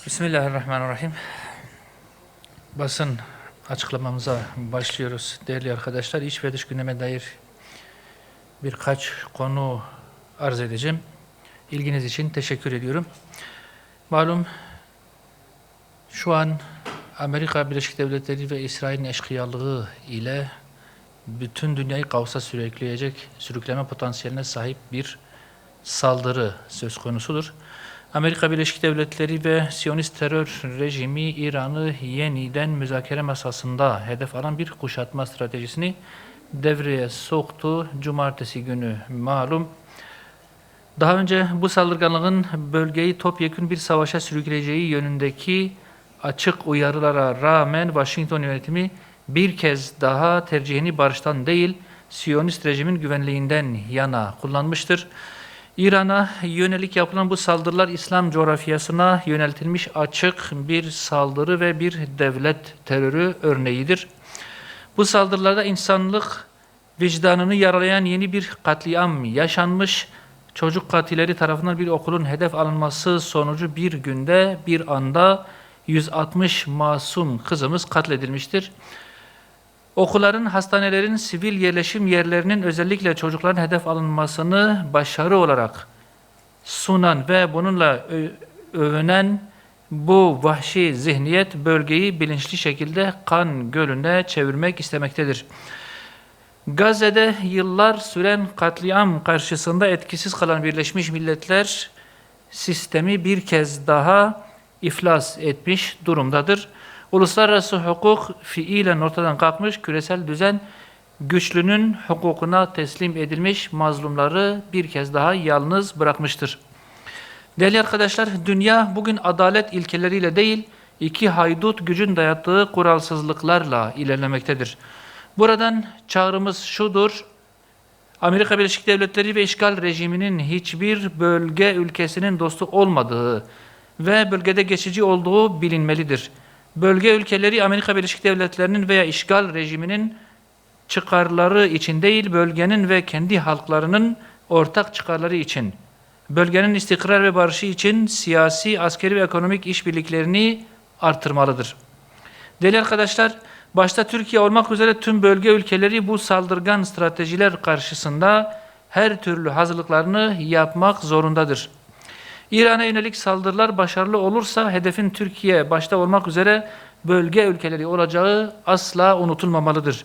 Bismillahirrahmanirrahim. Basın açıklamamıza başlıyoruz değerli arkadaşlar. İç ve dış gündeme dair birkaç konu arz edeceğim. İlginiz için teşekkür ediyorum. Malum şu an Amerika Birleşik Devletleri ve İsrail'in eşkıyalığı ile bütün dünyayı kaosa sürükleme potansiyeline sahip bir saldırı söz konusudur. Amerika Birleşik Devletleri ve Siyonist terör rejimi İran'ı yeniden müzakere masasında hedef alan bir kuşatma stratejisini devreye soktu. Cumartesi günü malum. Daha önce bu saldırganlığın bölgeyi topyekün bir savaşa sürükleyeceği yönündeki açık uyarılara rağmen Washington yönetimi bir kez daha tercihini barıştan değil, Siyonist rejimin güvenliğinden yana kullanmıştır. İran'a yönelik yapılan bu saldırılar İslam coğrafyasına yöneltilmiş açık bir saldırı ve bir devlet terörü örneğidir. Bu saldırılarda insanlık vicdanını yaralayan yeni bir katliam yaşanmış. Çocuk katilleri tarafından bir okulun hedef alınması sonucu bir günde bir anda 160 masum kızımız katledilmiştir. Okulların, hastanelerin, sivil yerleşim yerlerinin özellikle çocukların hedef alınmasını başarı olarak sunan ve bununla övünen bu vahşi zihniyet bölgeyi bilinçli şekilde kan gölüne çevirmek istemektedir. Gazze'de yıllar süren katliam karşısında etkisiz kalan Birleşmiş Milletler sistemi bir kez daha iflas etmiş durumdadır. Uluslararası hukuk fiilen ortadan kalkmış, küresel düzen güçlünün hukukuna teslim edilmiş, mazlumları bir kez daha yalnız bırakmıştır. Değerli arkadaşlar, dünya bugün adalet ilkeleriyle değil, iki haydut gücün dayattığı kuralsızlıklarla ilerlemektedir. Buradan çağrımız şudur: Amerika Birleşik Devletleri ve işgal rejiminin hiçbir bölge ülkesinin dostu olmadığı ve bölgede geçici olduğu bilinmelidir. Bölge ülkeleri Amerika Birleşik Devletleri'nin veya işgal rejiminin çıkarları için değil, bölgenin ve kendi halklarının ortak çıkarları için, bölgenin istikrar ve barışı için siyasi, askeri ve ekonomik işbirliklerini artırmalıdır. Değerli arkadaşlar, başta Türkiye olmak üzere tüm bölge ülkeleri bu saldırgan stratejiler karşısında her türlü hazırlıklarını yapmak zorundadır. İran'a yönelik saldırılar başarılı olursa hedefin Türkiye başta olmak üzere bölge ülkeleri olacağı asla unutulmamalıdır.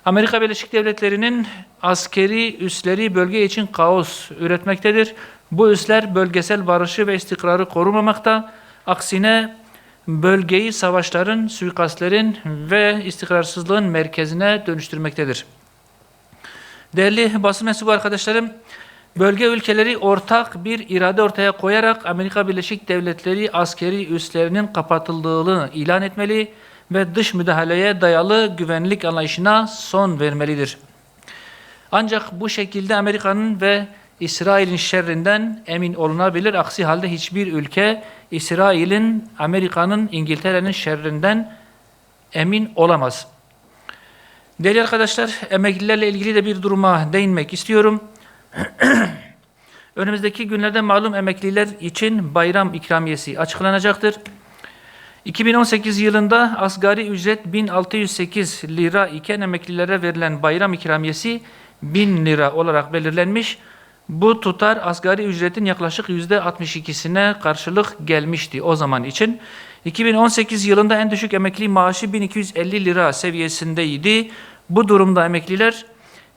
Amerika Birleşik Devletleri'nin askeri üsleri bölge için kaos üretmektedir. Bu üsler bölgesel barışı ve istikrarı korumamakta, aksine bölgeyi savaşların, suikastlerin ve istikrarsızlığın merkezine dönüştürmektedir. Değerli basın mensubu arkadaşlarım, bölge ülkeleri ortak bir irade ortaya koyarak Amerika Birleşik Devletleri askeri üslerinin kapatıldığını ilan etmeli ve dış müdahaleye dayalı güvenlik anlayışına son vermelidir. Ancak bu şekilde Amerika'nın ve İsrail'in şerrinden emin olunabilir. Aksi halde hiçbir ülke İsrail'in, Amerika'nın, İngiltere'nin şerrinden emin olamaz. Değerli arkadaşlar, emeklilerle ilgili de bir duruma değinmek istiyorum. Önümüzdeki günlerde malum emekliler için bayram ikramiyesi açıklanacaktır. 2018 yılında asgari ücret 1608 lira iken emeklilere verilen bayram ikramiyesi 1000 lira olarak belirlenmiş. Bu tutar asgari ücretin yaklaşık %62'sine karşılık gelmişti o zaman için. 2018 yılında en düşük emekli maaşı 1250 lira seviyesindeydi. Bu durumda emekliler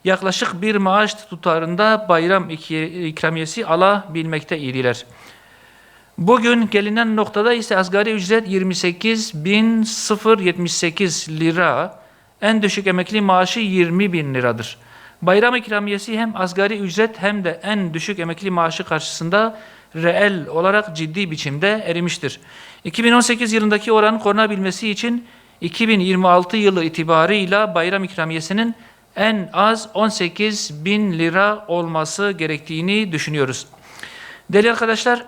yaklaşık bir maaş tutarında bayram ikramiyesi alabilmekteydiler. Bugün gelinen noktada ise asgari ücret 28.078 lira, en düşük emekli maaşı 20.000 liradır. Bayram ikramiyesi hem asgari ücret hem de en düşük emekli maaşı karşısında reel olarak ciddi biçimde erimiştir. 2018 yılındaki oranın korunabilmesi için 2026 yılı itibarıyla bayram ikramiyesinin en az 18.000 lira olması gerektiğini düşünüyoruz. Değerli arkadaşlar,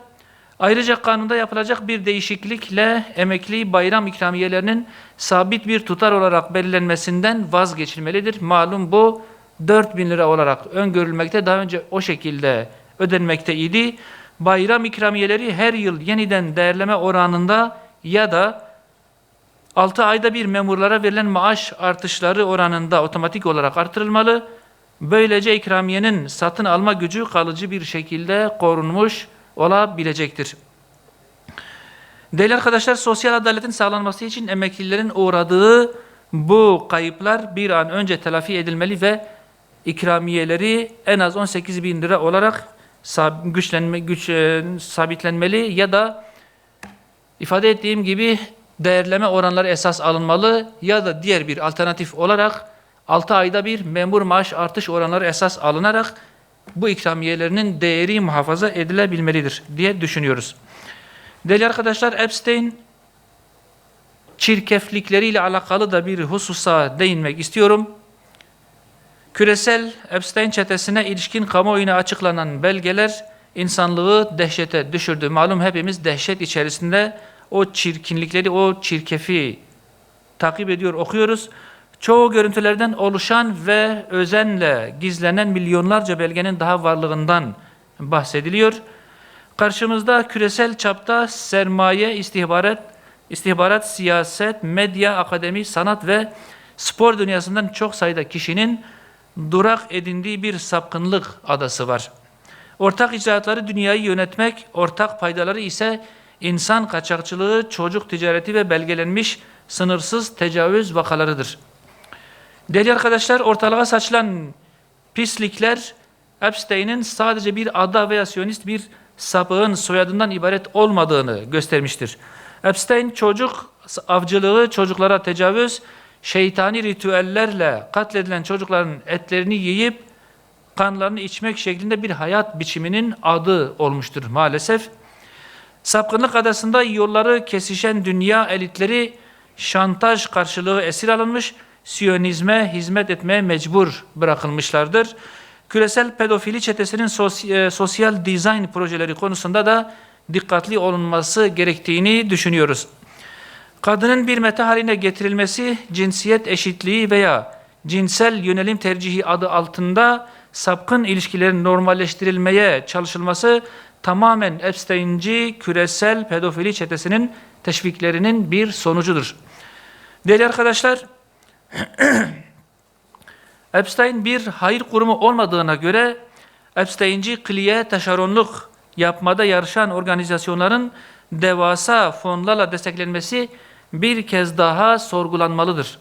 ayrıca kanunda yapılacak bir değişiklikle emekli bayram ikramiyelerinin sabit bir tutar olarak belirlenmesinden vazgeçilmelidir. Malum bu 4.000 lira olarak öngörülmekte, daha önce o şekilde ödenmekteydi. bayram ikramiyeleri her yıl yeniden değerleme oranında ya da 6 ayda bir memurlara verilen maaş artışları oranında otomatik olarak artırılmalı. Böylece ikramiyenin satın alma gücü kalıcı bir şekilde korunmuş olabilecektir. Değerli arkadaşlar, sosyal adaletin sağlanması için emeklilerin uğradığı bu kayıplar bir an önce telafi edilmeli ve ikramiyeleri en az 18.000 lira olarak sabitlenmeli ya da ifade ettiğim gibi değerleme oranları esas alınmalı ya da diğer bir alternatif olarak 6 ayda bir memur maaş artış oranları esas alınarak bu ikramiyelerinin değeri muhafaza edilebilmelidir diye düşünüyoruz. Değerli arkadaşlar, Epstein çirkeflikleriyle alakalı da bir hususa değinmek istiyorum. Küresel Epstein çetesine ilişkin kamuoyuna açıklanan belgeler insanlığı dehşete düşürdü. Malum hepimiz dehşet içerisinde o çirkinlikleri, o çirkefi takip ediyor, okuyoruz. Çoğu görüntülerden oluşan ve özenle gizlenen milyonlarca belgenin daha varlığından bahsediliyor. Karşımızda küresel çapta sermaye, istihbarat, siyaset, medya, akademi, sanat ve spor dünyasından çok sayıda kişinin durak edindiği bir sapkınlık adası var. Ortak icraatları dünyayı yönetmek, ortak paydaları ise insan kaçakçılığı, çocuk ticareti ve belgelenmiş sınırsız tecavüz vakalarıdır. Değerli arkadaşlar, ortalığa saçılan pislikler Epstein'in sadece bir ada veya siyonist bir sapığın soyadından ibaret olmadığını göstermiştir. Epstein çocuk avcılığı, çocuklara tecavüz, şeytani ritüellerle katledilen çocukların etlerini yiyip kanlarını içmek şeklinde bir hayat biçiminin adı olmuştur maalesef. Sapkınlık adasında yolları kesişen dünya elitleri şantaj karşılığı esir alınmış, Siyonizme hizmet etmeye mecbur bırakılmışlardır. Küresel pedofili çetesinin sosyal dizayn projeleri konusunda da dikkatli olunması gerektiğini düşünüyoruz. Kadının bir meta haline getirilmesi, cinsiyet eşitliği veya cinsel yönelim tercihi adı altında sapkın ilişkilerin normalleştirilmeye çalışılması tamamen Epstein'ci küresel pedofili çetesinin teşviklerinin bir sonucudur. Değerli arkadaşlar, Epstein bir hayır kurumu olmadığına göre Epstein'ci kliye taşeronluk yapmada yarışan organizasyonların devasa fonlarla desteklenmesi bir kez daha sorgulanmalıdır.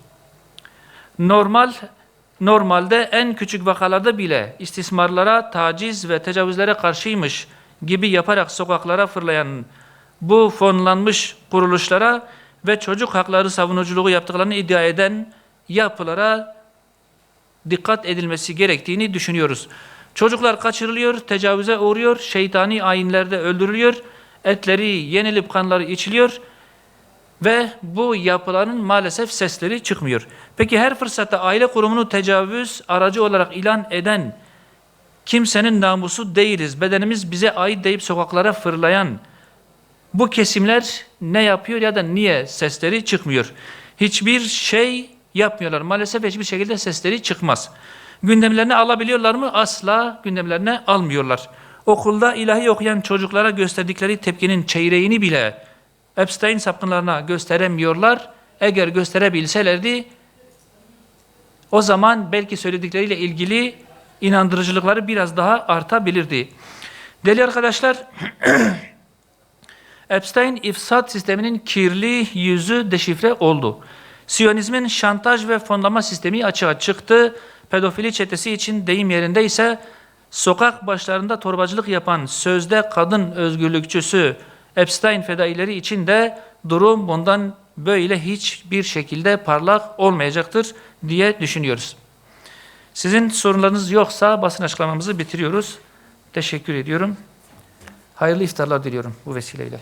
Normalde en küçük vakalarda bile istismarlara, taciz ve tecavüzlere karşıymış gibi yaparak sokaklara fırlayan bu fonlanmış kuruluşlara ve çocuk hakları savunuculuğu yaptıklarını iddia eden yapılara dikkat edilmesi gerektiğini düşünüyoruz. Çocuklar kaçırılıyor, tecavüze uğruyor, şeytani ayinlerde öldürülüyor, etleri yenilip kanları içiliyor ve bu yapıların maalesef sesleri çıkmıyor. Peki her fırsatta aile kurumunu tecavüz aracı olarak ilan eden kimsenin namusu değiliz, bedenimiz bize ait deyip sokaklara fırlayan bu kesimler ne yapıyor ya da niye sesleri çıkmıyor? Hiçbir şey yapmıyorlar. Maalesef hiçbir şekilde sesleri çıkmaz. Gündemlerine alabiliyorlar mı? Asla gündemlerine almıyorlar. Okulda ilahi okuyan çocuklara gösterdikleri tepkinin çeyreğini bile Epstein sapkınlarına gösteremiyorlar. Eğer gösterebilselerdi o zaman belki söyledikleriyle ilgili inandırıcılıkları biraz daha artabilirdi. Değerli arkadaşlar, Epstein ifsat sisteminin kirli yüzü deşifre oldu. Siyonizmin şantaj ve fonlama sistemi açığa çıktı. Pedofili çetesi için deyim yerinde ise sokak başlarında torbacılık yapan sözde kadın özgürlükçüsü Epstein fedaileri için de durum bundan böyle hiçbir şekilde parlak olmayacaktır diye düşünüyoruz. Sizin sorunlarınız yoksa basın açıklamamızı bitiriyoruz. Teşekkür ediyorum. Hayırlı iftarlar diliyorum bu vesileyle.